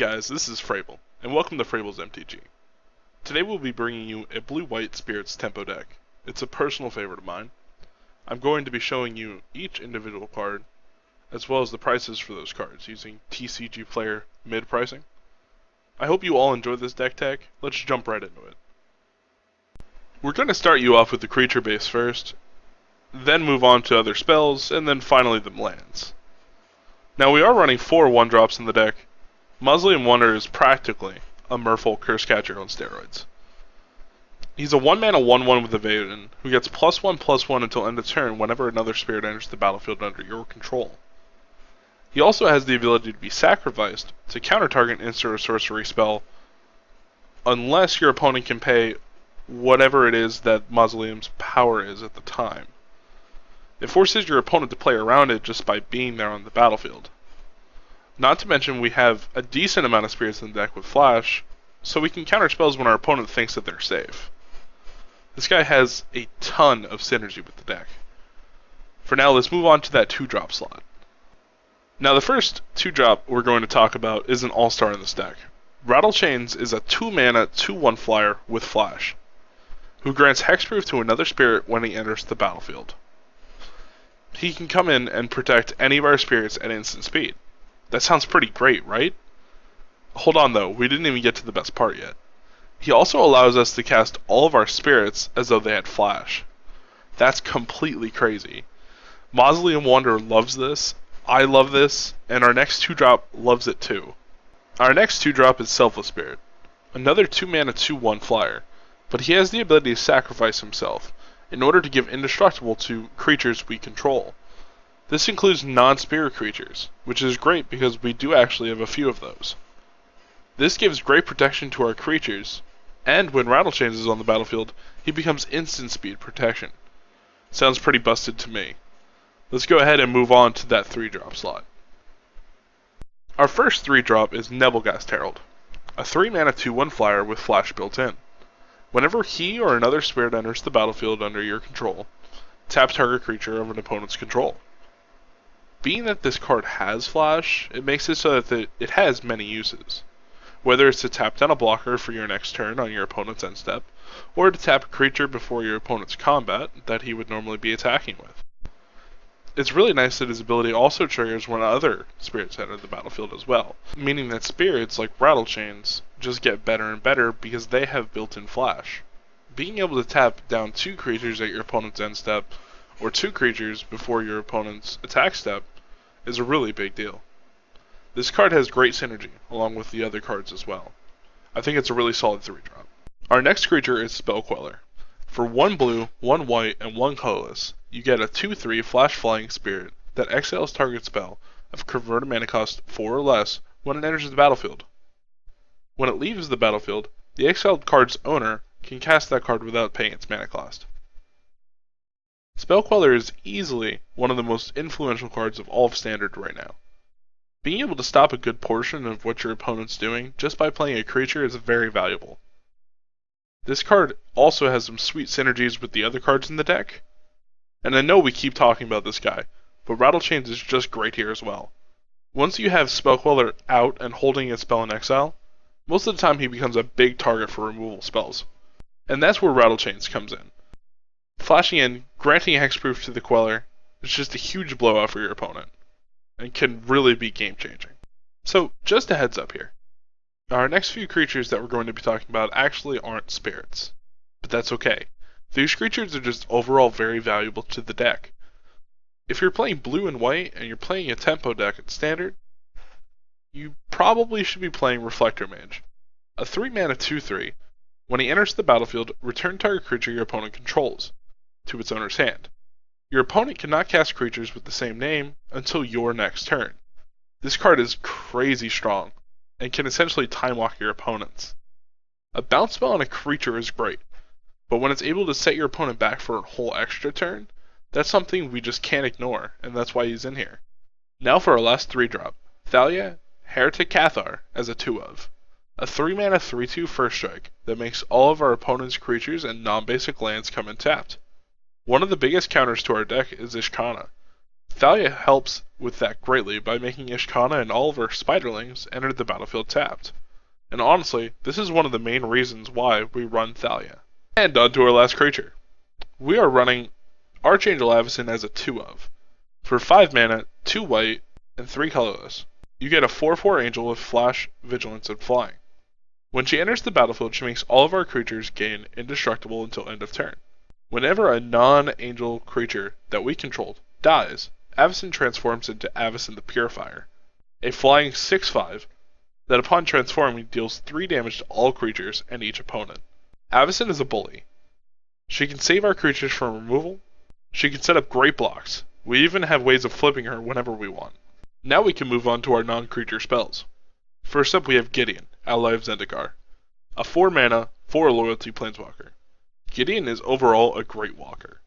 guys, this is Frable, and welcome to Frable's MTG. Today we'll be bringing you a blue-white Spirits Tempo deck. It's a personal favorite of mine. I'm going to be showing you each individual card, as well as the prices for those cards, using TCG Player mid-pricing. I hope you all enjoy this deck tech. Let's jump right into it. We're going to start you off with the creature base first, then move on to other spells, and then finally the lands. Now we are running 4 1-drops in the deck. Mausoleum Wonder is practically a Merfolk Cursecatcher on steroids. He's a 1-mana 1/1 with Evasion, who gets +1/+1 until end of turn whenever another spirit enters the battlefield under your control. He also has the ability to be sacrificed to counter-target instant or sorcery spell, unless your opponent can pay whatever it is that Mausoleum's power is at the time. It forces your opponent to play around it just by being there on the battlefield. Not to mention we have a decent amount of spirits in the deck with Flash, so we can counter spells when our opponent thinks that they're safe. This guy has a ton of synergy with the deck. For now, let's move on to that 2-drop slot. Now the first 2-drop we're going to talk about is an all-star in this deck. Rattlechains is a 2-mana 2/1 flyer with Flash, who grants hexproof to another spirit when he enters the battlefield. He can come in and protect any of our spirits at instant speed. That sounds pretty great, right? Hold on though, we didn't even get to the best part yet. He also allows us to cast all of our spirits as though they had Flash. That's completely crazy. Mausoleum Wonder loves this, I love this, and our next 2-drop loves it too. Our next 2-drop is Selfless Spirit, another 2-mana 2/1 flyer, but he has the ability to sacrifice himself in order to give indestructible to creatures we control. This includes non-spirit creatures, which is great because we do actually have a few of those. This gives great protection to our creatures, and when Rattlechains is on the battlefield, he becomes instant speed protection. Sounds pretty busted to me. Let's go ahead and move on to that 3-drop slot. Our first 3-drop is Nebelgast Herald, a 3-mana 2/1 flyer with Flash built in. Whenever he or another spirit enters the battlefield under your control, tap target creature of an opponent's control. Being that this card has Flash, it makes it so that it has many uses. Whether it's to tap down a blocker for your next turn on your opponent's end step, or to tap a creature before your opponent's combat that he would normally be attacking with. It's really nice that his ability also triggers when other spirits enter the battlefield as well, meaning that spirits like Rattlechains just get better and better because they have built-in Flash. Being able to tap down 2 creatures at your opponent's end step, or 2 creatures before your opponent's attack step, is a really big deal. This card has great synergy, along with the other cards as well. I think it's a really solid 3-drop. Our next creature is Spell Queller. For 1 blue, 1 white, and 1 colorless, you get a 2/3 flash flying spirit that exiles target spell of converted mana cost 4 or less when it enters the battlefield. When it leaves the battlefield, the exiled card's owner can cast that card without paying its mana cost. Spell Queller is easily one of the most influential cards of all of Standard right now. Being able to stop a good portion of what your opponent's doing just by playing a creature is very valuable. This card also has some sweet synergies with the other cards in the deck. And I know we keep talking about this guy, but Rattlechains is just great here as well. Once you have Spell Queller out and holding a spell in exile, most of the time he becomes a big target for removal spells. And that's where Rattlechains comes in. Flashing in, granting hexproof to the Queller is just a huge blowout for your opponent, and can really be game-changing. So, just a heads up here. Our next few creatures that we're going to be talking about actually aren't spirits, but that's okay. These creatures are just overall very valuable to the deck. If you're playing blue and white and you're playing a tempo deck at Standard, you probably should be playing Reflector Mage, a 3-mana 2/3. When he enters the battlefield, return target creature your opponent controls to its owner's hand. Your opponent cannot cast creatures with the same name until your next turn. This card is crazy strong, and can essentially time walk your opponents. A bounce spell on a creature is great, but when it's able to set your opponent back for a whole extra turn, that's something we just can't ignore, and that's why he's in here. Now for our last 3-drop, Thalia, Heretic Cathar as a 2/of. A 3-mana 3/2 first strike that makes all of our opponent's creatures and non-basic lands come in tapped. One of the biggest counters to our deck is Ishkana. Thalia helps with that greatly by making Ishkana and all of her spiderlings enter the battlefield tapped. And honestly, this is one of the main reasons why we run Thalia. And on to our last creature. We are running Archangel Avacyn as a 2-of. For 5 mana, 2 white, and 3 colorless. You get a 4/4 angel with flash, vigilance, and flying. When she enters the battlefield, she makes all of our creatures gain indestructible until end of turn. Whenever a non-angel creature that we controlled dies, Avacyn transforms into Avacyn the Purifier, a flying 6/5 that upon transforming deals 3 damage to all creatures and each opponent. Avacyn is a bully. She can save our creatures from removal. She can set up great blocks. We even have ways of flipping her whenever we want. Now we can move on to our non-creature spells. First up we have Gideon, ally of Zendikar, a 4 mana, 4 loyalty planeswalker. Gideon is overall a great walker.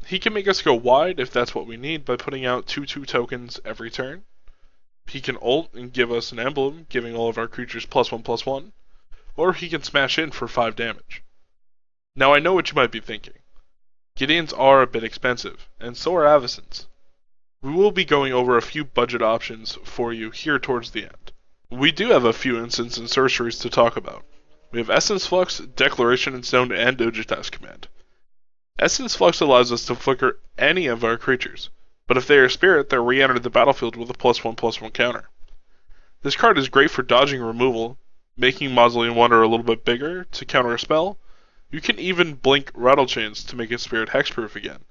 He can make us go wide if that's what we need by putting out 2/2 tokens every turn. He can ult and give us an emblem, giving all of our creatures +1/+1, or he can smash in for 5 damage. Now I know what you might be thinking. Gideons are a bit expensive, and so are Avacyns. We will be going over a few budget options for you here towards the end. We do have a few instants and sorceries to talk about. We have Essence Flux, Declaration in Stone, and Ojutas Command. Essence Flux allows us to flicker any of our creatures, but if they are spirit, they're re-entered the battlefield with a +1/+1 counter. This card is great for dodging removal, making Mausoleum Wanderer a little bit bigger to counter a spell. You can even blink Rattlechains to make it spirit hexproof again.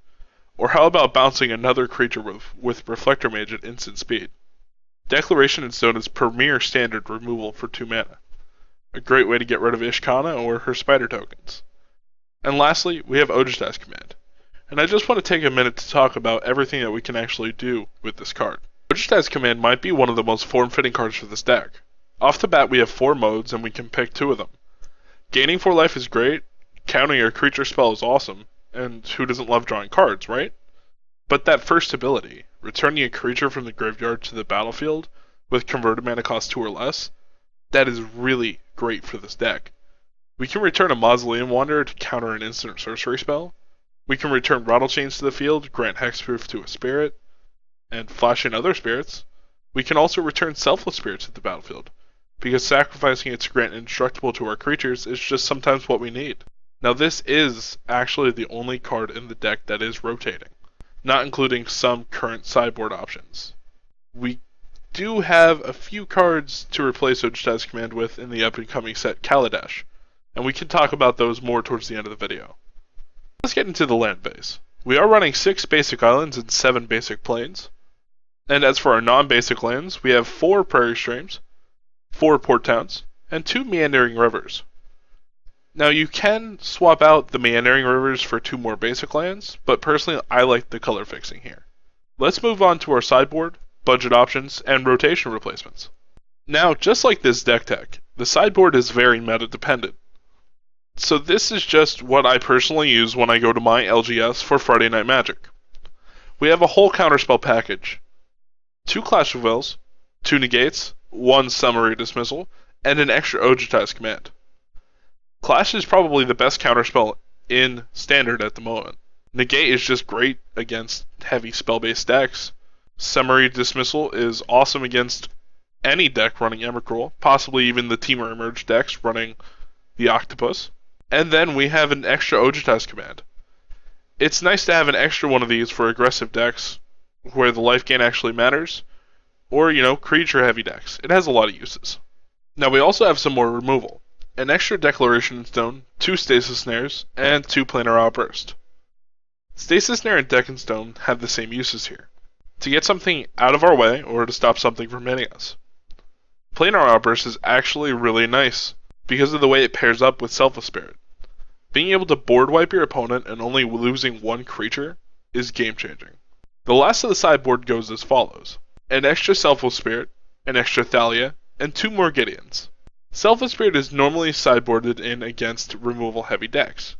Or how about bouncing another creature with Reflector Mage at instant speed? Declaration in Stone is premier standard removal for 2 mana. A great way to get rid of Ishkana or her spider tokens. And lastly, we have Ojutas Command. And I just want to take a minute to talk about everything that we can actually do with this card. Ojutas Command might be one of the most form-fitting cards for this deck. Off the bat we have 4 modes and we can pick 2 of them. Gaining 4 life is great, counting your creature spell is awesome, and who doesn't love drawing cards, right? But that first ability, returning a creature from the graveyard to the battlefield with converted mana cost 2 or less, that is really great for this deck. We can return a Mausoleum Wanderer to counter an instant sorcery spell. We can return Rattlechains to the field, grant hexproof to a spirit, and flash in other spirits. We can also return Selfless Spirits to the battlefield, because sacrificing it to grant indestructible to our creatures is just sometimes what we need. Now this is actually the only card in the deck that is rotating, not including some current sideboard options. We do have a few cards to replace Ojutas Command with in the up-and-coming set Kaladesh, and we can talk about those more towards the end of the video. Let's get into the land base. We are running 6 basic islands and 7 basic plains. And as for our non-basic lands, we have 4 prairie streams, 4 port towns, and 2 meandering rivers. Now you can swap out the meandering rivers for 2 more basic lands, but personally I like the color fixing here. Let's move on to our sideboard, budget options, and rotation replacements. Now, just like this deck tech, the sideboard is very meta dependent. So this is just what I personally use when I go to my LGS for Friday Night Magic. We have a whole counterspell package. 2 Clash of Wills, 2 Negates, 1 Summary Dismissal, and an extra Ojutas Command. Clash is probably the best counterspell in Standard at the moment. Negate is just great against heavy spell-based decks. Summary Dismissal is awesome against any deck running Emrakul, possibly even the Temur Emerge decks running the Octopus. And then we have an extra Ojutas Command. It's nice to have an extra one of these for aggressive decks, where the life gain actually matters, or, creature heavy decks. It has a lot of uses. Now we also have some more removal. An extra Declaration in Stone, 2 Stasis Snares, and 2 Planar Outburst. Stasis Snare and Deck in Stone have the same uses here. To get something out of our way, or to stop something from hitting us. Planar Outburst is actually really nice, because of the way it pairs up with Selfless Spirit. Being able to board wipe your opponent and only losing 1 creature is game changing. The last of the sideboard goes as follows. An extra Selfless Spirit, an extra Thalia, and 2 more Gideons. Selfless Spirit is normally sideboarded in against removal heavy decks,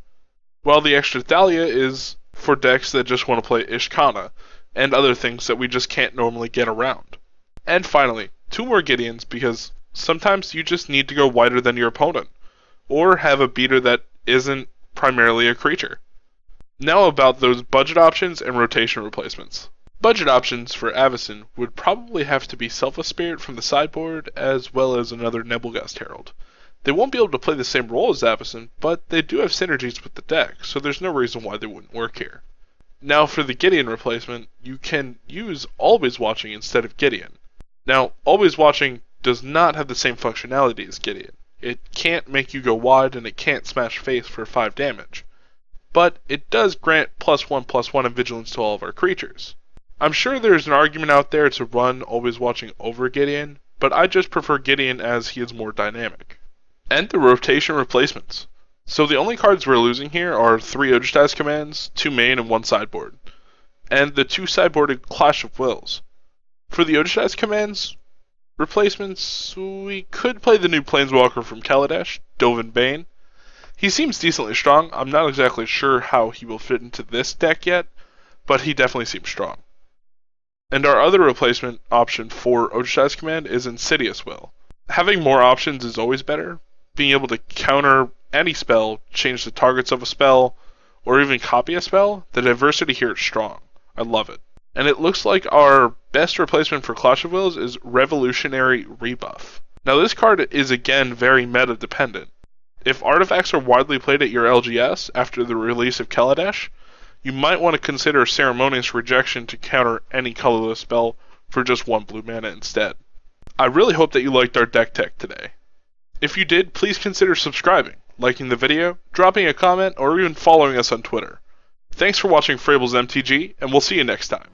while the extra Thalia is for decks that just want to play Ishkana and other things that we just can't normally get around. And finally, 2 more Gideons because sometimes you just need to go wider than your opponent, or have a beater that isn't primarily a creature. Now about those budget options and rotation replacements. Budget options for Avacyn would probably have to be Selfless Spirit from the sideboard, as well as another Nebelgast Herald. They won't be able to play the same role as Avacyn, but they do have synergies with the deck, so there's no reason why they wouldn't work here. Now for the Gideon replacement, you can use Always Watching instead of Gideon. Now, Always Watching does not have the same functionality as Gideon. It can't make you go wide and it can't smash face for 5 damage. But it does grant +1/+1 in vigilance to all of our creatures. I'm sure there's an argument out there to run Always Watching over Gideon, but I just prefer Gideon as he is more dynamic. And the rotation replacements. So the only cards we're losing here are 3 Oddish commands, 2 main and 1 sideboard. And the 2 sideboarded Clash of Wills. For the Oddish commands replacements, we could play the new Planeswalker from Kaladesh, Dovin Bane. He seems decently strong. I'm not exactly sure how he will fit into this deck yet, but he definitely seems strong. And our other replacement option for Oddish command is Insidious Will. Having more options is always better. Being able to counter any spell, change the targets of a spell, or even copy a spell, the diversity here is strong. I love it. And it looks like our best replacement for Clash of Wills is Revolutionary Rebuff. Now this card is again very meta dependent. If artifacts are widely played at your LGS after the release of Kaladesh, you might want to consider Ceremonious Rejection to counter any colorless spell for just 1 blue mana instead. I really hope that you liked our deck tech today. If you did, please consider subscribing, liking the video, dropping a comment, or even following us on Twitter. Thanks for watching Frable's MTG, and we'll see you next time.